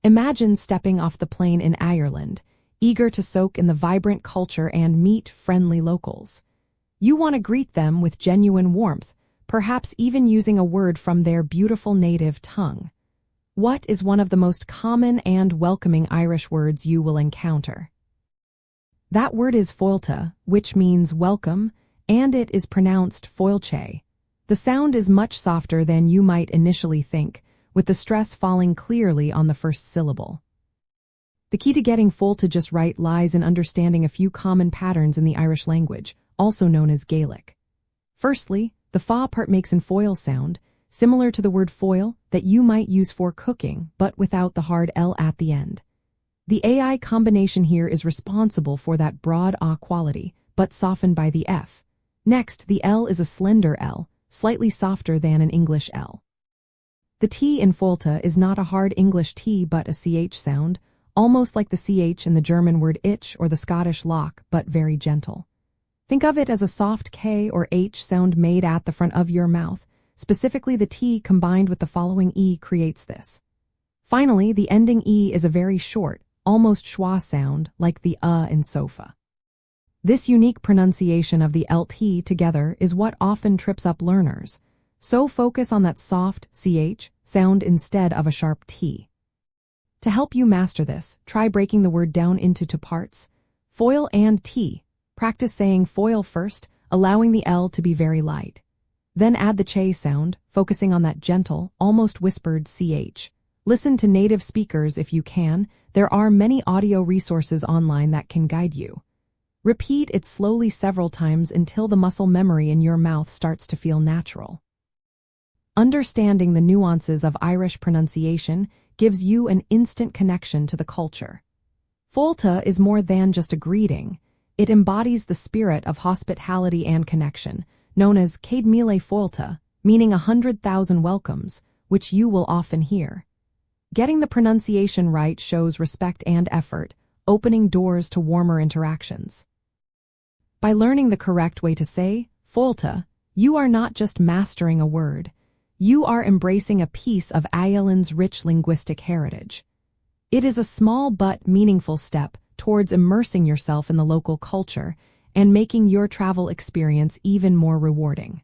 Imagine stepping off the plane in Ireland, eager to soak in the vibrant culture and meet friendly locals. You want to greet them with genuine warmth, perhaps even using a word from their beautiful native tongue. What is one of the most common and welcoming Irish words you will encounter? That word is fáilte, which means welcome, and it is pronounced fáilte. The sound is much softer than you might initially think, with the stress falling clearly on the first syllable. The key to getting fáilte just right lies in understanding a few common patterns in the Irish language, also known as Gaelic. Firstly, the fa part makes an foil sound, similar to the word foil that you might use for cooking, but without the hard L at the end. The AI combination here is responsible for that broad ah quality, but softened by the F. Next, the L is a slender L, slightly softer than an English L. The T in fáilte is not a hard English T but a CH sound, almost like the CH in the German word itch or the Scottish lock, but very gentle. Think of it as a soft K or H sound made at the front of your mouth. Specifically, the T combined with the following E creates this. Finally, the ending E is a very short, almost schwa sound, like the in sofa. This unique pronunciation of the LT together is what often trips up learners, so focus on that soft CH sound instead of a sharp T. To help you master this, try breaking the word down into two parts, foil and T. Practice saying foil first, allowing the L to be very light. Then add the che sound, focusing on that gentle, almost whispered CH. Listen to native speakers if you can. There are many audio resources online that can guide you. Repeat it slowly several times until the muscle memory in your mouth starts to feel natural. Understanding the nuances of Irish pronunciation gives you an instant connection to the culture. Fáilte is more than just a greeting. It embodies the spirit of hospitality and connection, known as Céad Míle Fáilte, meaning 100,000 welcomes, which you will often hear. Getting the pronunciation right shows respect and effort, opening doors to warmer interactions. By learning the correct way to say fáilte, you are not just mastering a word, you are embracing a piece of Ireland's rich linguistic heritage. It is a small but meaningful step towards immersing yourself in the local culture and making your travel experience even more rewarding.